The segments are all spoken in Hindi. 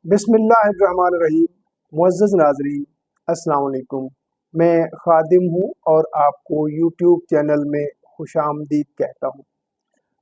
बिस्मिल्लाहिर्रहमानिर्रहीम। मुअज़्ज़ज़ नाज़रीन, अस्सलाम वालेकुम। मैं ख़ादिम हूँ और आपको यूट्यूब चैनल में खुशामदीद कहता हूँ।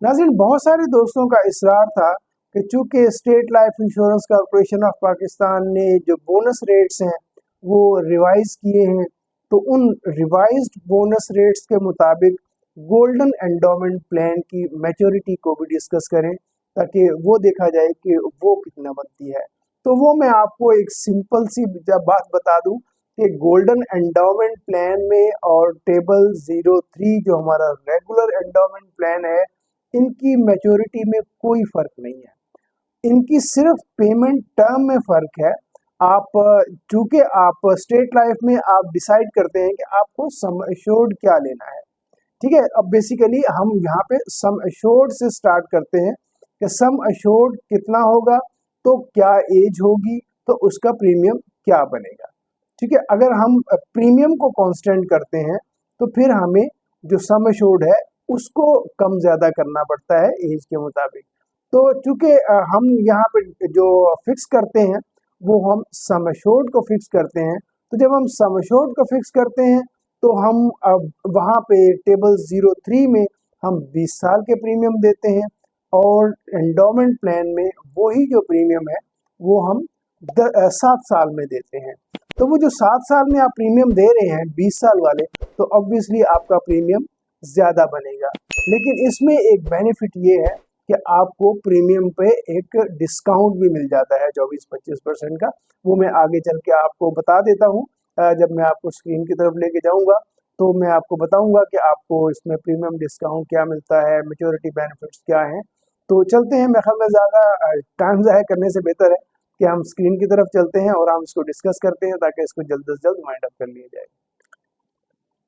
नाज़रीन, बहुत सारे दोस्तों का इसरार था कि चूँकि state life insurance corporation of Pakistan ने जो बोनस रेट्स हैं वो रिवाइज़ किए हैं, तो उन रिवाइज्ड बोनस रेट्स के मुताबिक गोल्डन एंडोमेंट प्लान की मैच्योरिटी को भी डिस्कस करें, ताकि वो देखा जाए कि वो कितना बनती है। तो वो मैं आपको एक सिंपल सी जब बात बता दूं कि गोल्डन एंडोमेंट प्लान में और टेबल 03 जो हमारा रेगुलर एंडोमेंट प्लान है, इनकी मैच्योरिटी में कोई फर्क नहीं है। इनकी सिर्फ पेमेंट टर्म में फ़र्क है। आप चूँकि आप स्टेट लाइफ में आप डिसाइड करते हैं कि आपको सम एश्योर्ड क्या लेना है, ठीक है? अब बेसिकली हम यहाँ पे सम एश्योर्ड से स्टार्ट करते हैं कि सम एश्योर्ड कितना होगा, तो क्या एज होगी, तो उसका प्रीमियम क्या बनेगा, ठीक है? अगर हम प्रीमियम को कांस्टेंट करते हैं, तो फिर हमें जो सम एश्योर्ड है, उसको कम ज़्यादा करना पड़ता है एज के मुताबिक। तो चूँकि हम यहाँ पे जो फिक्स करते हैं, वो हम सम एश्योर्ड को फिक्स करते हैं। तो जब हम सम एश्योर्ड को फिक्स करते हैं, तो हम अब वहाँ पे टेबल 03 में हम 20 साल के प्रीमियम देते हैं, और एंडोमेंट प्लान में वही जो प्रीमियम है वो हम 7 साल में देते हैं। तो वो जो 7 साल में आप प्रीमियम दे रहे हैं 20 साल वाले, तो ऑब्वियसली आपका प्रीमियम ज़्यादा बनेगा। लेकिन इसमें एक बेनिफिट ये है कि आपको प्रीमियम पे एक डिस्काउंट भी मिल जाता है 24-25% का। वो मैं आगे चल के आपको बता देता हूँ। जब मैं आपको स्क्रीन की तरफ लेके जाऊँगा, तो मैं आपको बताऊँगा कि आपको इसमें प्रीमियम डिस्काउंट क्या मिलता है, मैच्योरिटी बेनिफिट्स क्या हैं। तो चलते हैं, मेरे ख़्याल में ज़्यादा टाइम ज़ाया करने से बेहतर है कि हम स्क्रीन की तरफ चलते हैं और हम इसको डिस्कस करते हैं, ताकि इसको जल्द से जल्द वाइंड अप कर लिया जाए।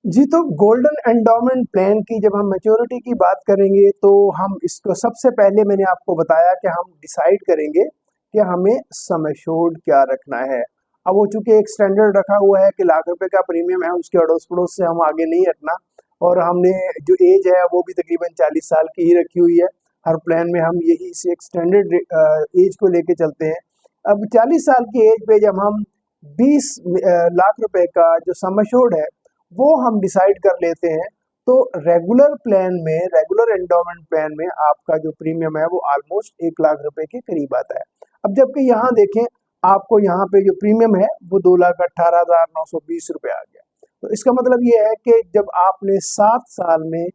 जी, तो गोल्डन एंडोमेंट प्लान की जब हम मैच्योरिटी की बात करेंगे, तो हम इसको सबसे पहले मैंने आपको बताया कि हम डिसाइड करेंगे कि हमें सम एश्योर्ड क्या रखना है। अब वो चूँकि एक स्टैंडर्ड रखा हुआ है कि लाख रुपए का प्रीमियम है, उसके अड़ोस-पड़ोस से हम आगे नहीं हटना, और हमने जो एज है वो भी तकरीबन 40 साल की ही रखी हुई है। हर प्लान में हम यही इसी एक स्टैंडर्ड एज को लेके चलते हैं। अब 40 साल की एज पे जब हम 20 लाख रुपए का जो सम एश्योर्ड है वो हम डिसाइड कर लेते हैं, तो रेगुलर प्लान में, रेगुलर एंडोमेंट प्लान में आपका जो प्रीमियम है वो ऑलमोस्ट 1 लाख रुपए के करीब आता है। अब जबकि यहाँ देखें, आपको यहाँ पे जो प्रीमियम है वो 2,18,920 रुपए आ गया। तो इसका मतलब ये है कि जब आपने 7 साल में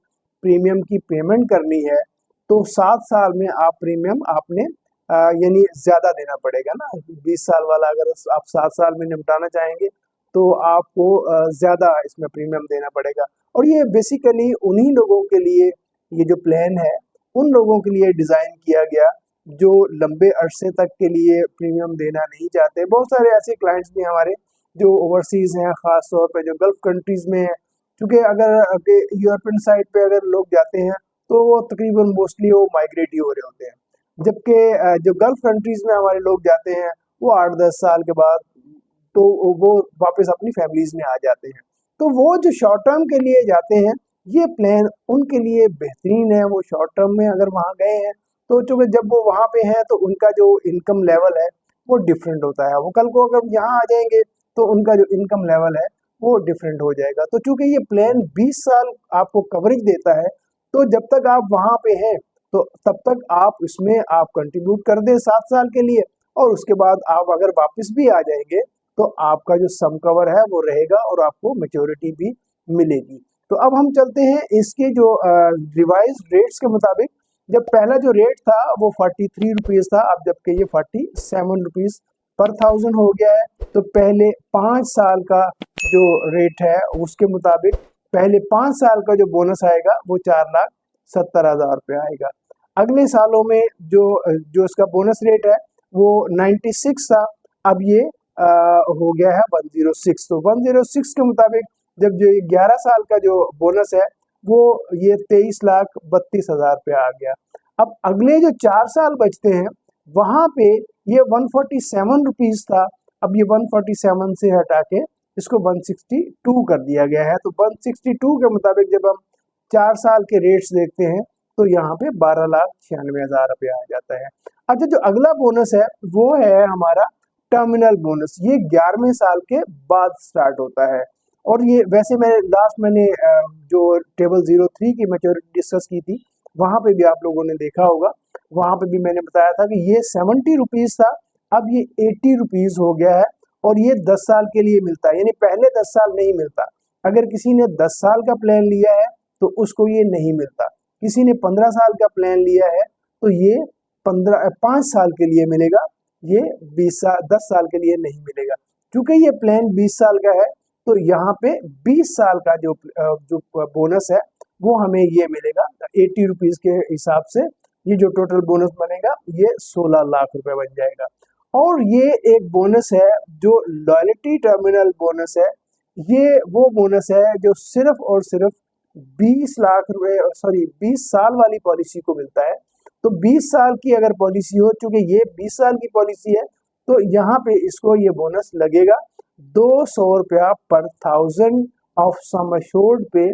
प्रीमियम की पेमेंट करनी है, तो 7 साल में आप प्रीमियम आपने यानी ज़्यादा देना पड़ेगा ना। 20 साल वाला अगर आप 7 साल में निपटाना चाहेंगे, तो आपको ज़्यादा इसमें प्रीमियम देना पड़ेगा। और ये बेसिकली उन्हीं लोगों के लिए, ये जो प्लान है, उन लोगों के लिए डिज़ाइन किया गया जो लंबे अरसे तक के लिए प्रीमियम देना नहीं चाहते। बहुत सारे ऐसे क्लाइंट्स भी हमारे जो ओवरसीज़ हैं, ख़ास तौर पे जो गल्फ़ कंट्रीज़ में हैं। क्योंकि अगर यूरोपियन साइड पे अगर लोग जाते हैं, तो वो तकरीबन मोस्टली वो माइग्रेट ही हो रहे होते हैं। जबकि जो गल्फ़ कंट्रीज़ में हमारे लोग जाते हैं, वो 8-10 साल के बाद तो वो वापस अपनी फैमिलीज में आ जाते हैं। तो वो जो शॉर्ट टर्म के लिए जाते हैं, ये प्लान उनके लिए बेहतरीन है। वो शॉर्ट टर्म में अगर वहाँ गए हैं, तो चूँकि जब वो वहाँ पे हैं, तो उनका जो इनकम लेवल है वो डिफरेंट होता है। वो कल को अगर यहाँ आ जाएँगे, तो उनका जो इनकम लेवल है वो डिफरेंट हो जाएगा। तो चूँकि ये प्लान 20 साल आपको कवरेज देता है, तो जब तक आप वहाँ पे हैं, तो तब तक आप इसमें आप कंट्रीब्यूट कर दें 7 साल के लिए, और उसके बाद आप अगर वापस भी आ जाएँगे, तो आपका जो सम कवर है वो रहेगा और आपको मैच्योरिटी भी मिलेगी। तो अब हम चलते हैं इसके जो रिवाइज्ड रेट्स के मुताबिक। जब पहला जो रेट था वो 43 रुपीज़ था, अब जबकि ये 47 रुपीज़ पर 1000 हो गया है। तो पहले 5 साल का जो रेट है उसके मुताबिक पहले 5 साल का जो बोनस आएगा वो 4,70,000 रुपये आएगा। अगले सालों में जो जो इसका बोनस रेट है वो 96 था, अब ये हो गया है 106। तो 106 के मुताबिक जब जो 11 साल का जो बोनस है वो ये 23,32,000 रुपये आ गया। अब अगले जो 4 साल बचते हैं, वहाँ पे ये 147 रुपीज़ था, अब ये 147 से हटा के इसको 162 कर दिया गया है। तो 162 के मुताबिक जब हम 4 साल के रेट्स देखते हैं, तो यहाँ पे 12,96,000 रुपये आ जाता है। अच्छा, जो अगला बोनस है वो है हमारा टर्मिनल बोनस। ये 11वें साल के बाद स्टार्ट होता है। और ये वैसे मैंने जो टेबल 03 की मैच्योरिटी डिस्कस की थी, वहां पे भी आप लोगों ने देखा होगा। वहां पे भी मैंने बताया था कि ये 70 रुपीज था, अब ये 80 रुपीज हो गया है। और ये 10 साल के लिए मिलता है, यानी पहले 10 साल नहीं मिलता। अगर किसी ने 10 साल का प्लान लिया है तो उसको ये नहीं मिलता। किसी ने 15 साल का प्लान लिया है तो ये 5 साल के लिए मिलेगा। ये 10 साल के लिए नहीं मिलेगा। क्योंकि ये प्लान 20 साल का है तो यहाँ पे 20 साल का जो बोनस है वो हमें ये मिलेगा 80 रुपीज के हिसाब से। ये जो टोटल बोनस बनेगा ये 16 लाख रुपए बन जाएगा। और ये एक बोनस है जो लॉयल्टी टर्मिनल बोनस है। ये वो बोनस है जो सिर्फ और सिर्फ 20 लाख रुपए, सॉरी 20 साल वाली पॉलिसी को मिलता है। तो 20 साल की अगर पॉलिसी हो, चूंकि ये 20 साल की पॉलिसी है तो यहाँ पे इसको ये बोनस लगेगा 200 रुपया पर 1000 ऑफ सम अश्योर्ड पे,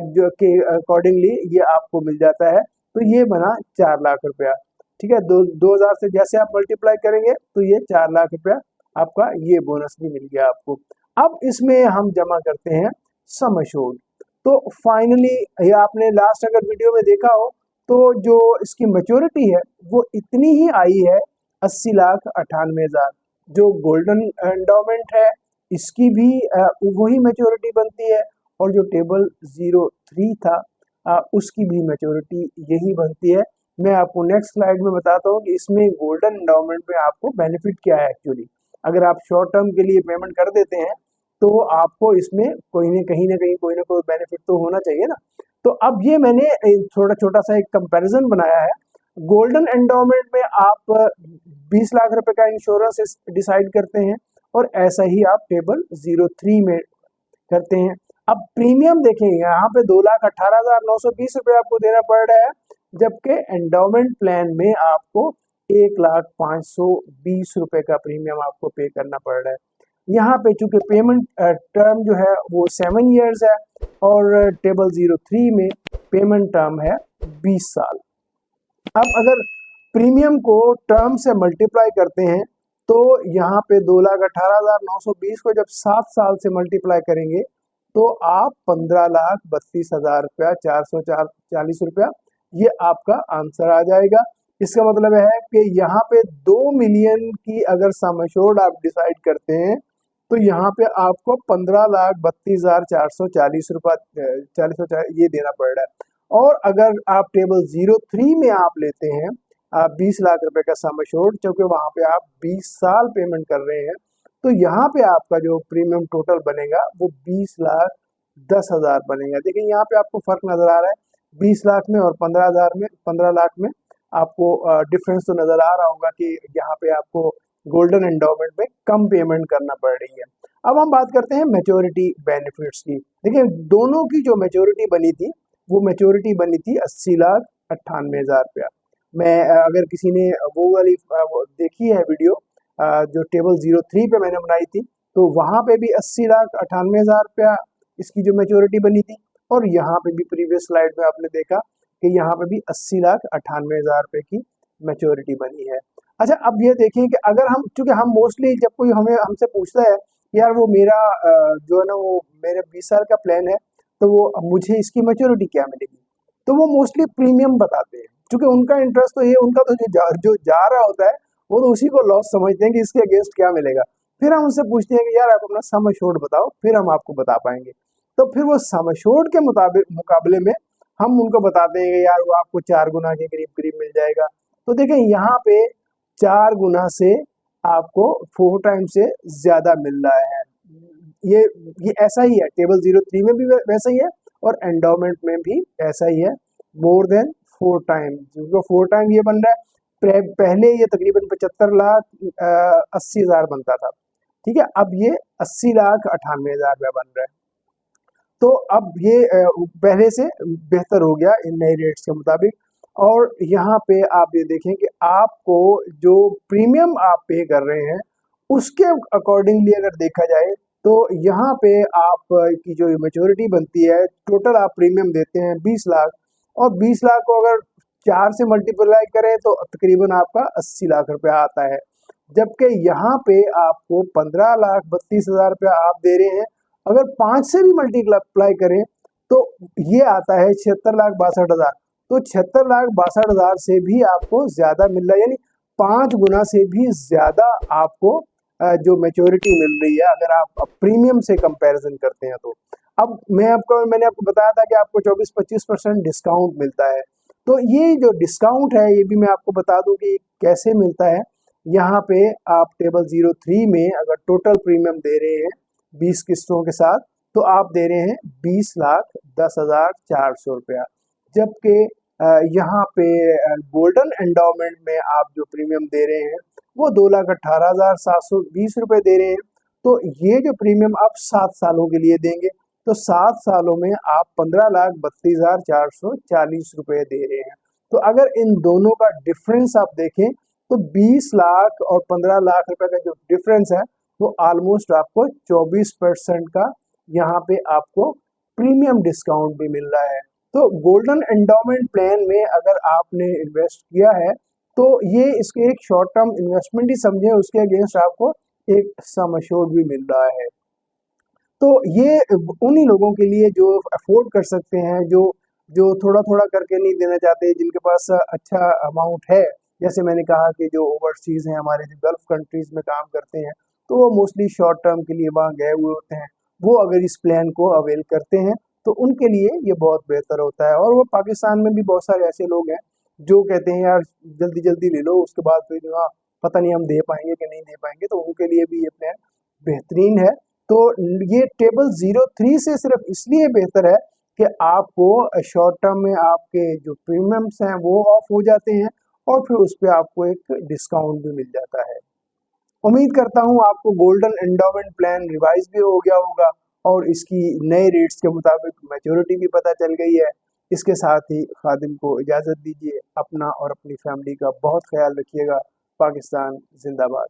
जो के अकॉर्डिंगली ये आपको मिल जाता है। तो ये बना 4 लाख रुपया। ठीक है, 2000 से जैसे आप मल्टीप्लाई करेंगे तो ये 4 लाख रुपया आपका ये बोनस भी मिल गया आपको। अब इसमें हम जमा करते हैं सम अश्योर्ड। तो फाइनली ये आपने लास्ट अगर वीडियो में देखा हो तो जो इसकी मैच्योरिटी है वो इतनी ही आई है, 80,98,000। जो गोल्डन एंडोमेंट है इसकी भी वही मैच्योरिटी बनती है। और जो टेबल 03 था उसकी भी मैच्योरिटी यही बनती है। मैं आपको नेक्स्ट स्लाइड में बताता हूँ कि इसमें गोल्डन एंडोमेंट में आपको बेनिफिट क्या है एक्चुअली। अगर आप शॉर्ट टर्म के लिए पेमेंट कर देते हैं तो आपको इसमें ना कहीं कोई ना कोई बेनिफिट तो होना चाहिए ना। तो अब ये मैंने थोड़ा छोटा सा एक कंपैरिजन बनाया है। गोल्डन एंडोमेंट में आप 20 लाख रुपए का इंश्योरेंस डिसाइड करते हैं और ऐसा ही आप टेबल 03 में करते हैं। अब प्रीमियम देखें, यहाँ पे 2,18,920 रुपये आपको देना पड़ रहा है, जबकि एंडोमेंट प्लान में आपको 1,05,20 रुपये का प्रीमियम आपको पे करना पड़ रहा है। यहाँ पे चूंकि पेमेंट टर्म जो है वो 7 ईयर्स है और टेबल 03 में पेमेंट टर्म है 20 साल। अब अगर प्रीमियम को टर्म से मल्टीप्लाई करते हैं तो यहाँ पे 2,18,920 को जब 7 साल से मल्टीप्लाई करेंगे तो आप 15,32,000 रुपया 440 रुपया, ये आपका आंसर आ जाएगा। इसका मतलब है कि यहाँ पे 2 मिलियन की अगर सम एश्योर्ड आप डिसाइड करते हैं तो यहाँ पे आपको 15,32,440 रुपया 40 ये देना पड़ रहा है। और अगर आप टेबल 03 में आप लेते हैं आप 20 लाख रुपए का सम एश्योर्ड, क्योंकि वहां पे आप 20 साल पेमेंट कर रहे हैं, तो यहाँ पे आपका जो प्रीमियम टोटल बनेगा वो 20,10,000 बनेगा। देखिए यहाँ पे आपको फर्क नजर आ रहा है 20 लाख में और 15 लाख में आपको डिफरेंस तो नजर आ रहा होगा कि यहाँ पे आपको गोल्डन एंडोमेंट में कम पेमेंट करना पड़ रही है। अब हम बात करते हैं मैच्योरिटी बेनिफिट्स की। देखिए दोनों की जो मैच्योरिटी बनी थी वो मैच्योरिटी बनी थी 80,98,000 रुपया। मैं अगर किसी ने वो वाली वो देखी है वीडियो जो टेबल 03 पे मैंने बनाई थी तो वहां पे भी 80,98,000 रुपया इसकी जो मैच्योरिटी बनी थी। और यहाँ पे भी प्रीवियस स्लाइड में आपने देखा कि यहाँ पे भी 80,98,000 रुपए की मैच्योरिटी बनी है। अच्छा, अब ये देखिए कि अगर हम, चूंकि हम मोस्टली जब कोई हमसे पूछता है यार वो मेरा जो है ना वो मेरे 20 साल का प्लान है तो वो मुझे इसकी मैच्योरिटी क्या मिलेगी, तो वो मोस्टली प्रीमियम बताते हैं। क्योंकि उनका इंटरेस्ट तो ये, उनका तो जो जा रहा होता है वो तो उसी को लॉस समझते हैं कि इसके अगेंस्ट क्या मिलेगा। फिर हम उनसे पूछते हैं कि यार आप अपना सम एश्योर्ड बताओ, फिर हम आपको बता पाएंगे। तो फिर वो सम एश्योर्ड के मुकाबले में हम उनको बताते हैं कि यार वो आपको 4 गुना के करीब करीब मिल जाएगा। तो देखें यहाँ पे 4 गुना से आपको 4 टाइम से ज्यादा मिल रहा है। ये ये ऐसा ही है, टेबल 03 में भी वैसा ही है और एंडोमेंट में भी ऐसा ही है। मोर देन 4 टाइम, जो 4 टाइम ये बन रहा है। पहले ये तकरीबन 75,80,000 बनता था, ठीक है, अब ये 80,98,000 रुपया बन रहा है। तो अब ये पहले से बेहतर हो गया इन नए रेट्स के मुताबिक। और यहाँ पे आप ये देखें कि आपको जो प्रीमियम आप पे कर रहे हैं उसके अकॉर्डिंगली अगर देखा जाए तो यहाँ पे आप की जो मैच्योरिटी बनती है, टोटल आप प्रीमियम देते हैं 20 लाख, और 20 लाख को अगर 4 से मल्टीप्लाई करें तो तकरीबन आपका 80 लाख रुपया आता है। जबकि यहाँ पे आपको 15,32,000 रुपया आप दे रहे हैं। अगर 5 से भी मल्टीप्लाई करें तो ये आता है 76,62,000। तो 76,62,000 से भी आपको ज्यादा मिल रहा है, यानी 5 गुना से भी ज्यादा आपको जो मैच्योरिटी मिल रही है अगर आप प्रीमियम से कंपैरिजन करते हैं तो। अब मैंने आपको बताया था कि आपको 24-25% डिस्काउंट मिलता है। तो ये जो डिस्काउंट है ये भी मैं आपको बता दूं कि कैसे मिलता है। यहाँ पे आप टेबल 03 में अगर टोटल प्रीमियम दे रहे हैं 20 किस्तों के साथ तो आप दे रहे हैं 20,10,400 रुपया। जबकि यहाँ पे गोल्डन एंडोमेंट में आप जो प्रीमियम दे रहे हैं वो 2,18,720 रुपये दे रहे हैं। तो ये जो प्रीमियम आप 7 सालों के लिए देंगे तो 7 सालों में आप 15,32,440 रुपये दे रहे हैं। तो अगर इन दोनों का डिफरेंस आप देखें तो 20 लाख और 15 लाख रुपए का जो डिफरेंस है वो ऑलमोस्ट आपको 24% का यहाँ पे आपको प्रीमियम डिस्काउंट भी मिल रहा है। तो गोल्डन एंडोमेंट प्लान में अगर आपने इन्वेस्ट किया है तो ये इसके एक शॉर्ट टर्म इन्वेस्टमेंट ही समझे, उसके अगेंस्ट आपको एक सम एश्योर्ड भी मिल रहा है। तो ये उन्हीं लोगों के लिए जो अफोर्ड कर सकते हैं, जो जो थोड़ा थोड़ा करके नहीं देना चाहते, जिनके पास अच्छा अमाउंट है। जैसे मैंने कहा कि जो ओवरसीज हैं, हमारे जो गल्फ कंट्रीज में काम करते हैं, तो वो मोस्टली शॉर्ट टर्म के लिए वहाँ गए हुए होते हैं। वो अगर इस प्लान को अवेल करते हैं तो उनके लिए ये बहुत बेहतर होता है। और वो पाकिस्तान में भी बहुत सारे ऐसे लोग हैं जो कहते हैं यार जल्दी जल्दी ले लो, उसके बाद फिर जो पता नहीं हम दे पाएंगे कि नहीं दे पाएंगे, तो उनके लिए भी ये प्लान बेहतरीन है। तो ये टेबल 03 से सिर्फ इसलिए बेहतर है कि आपको शॉर्ट टर्म में आपके जो प्रीमियम्स हैं वो ऑफ हो जाते हैं और फिर उस पर आपको एक डिस्काउंट भी मिल जाता है। उम्मीद करता हूँ आपको गोल्डन एंडोमेंट प्लान रिवाइज भी हो गया होगा और इसकी नए रेट्स के मुताबिक मैच्योरिटी भी पता चल गई है। इसके साथ ही खादिम को इजाज़त दीजिए। अपना और अपनी फैमिली का बहुत ख्याल रखिएगा। पाकिस्तान जिंदाबाद।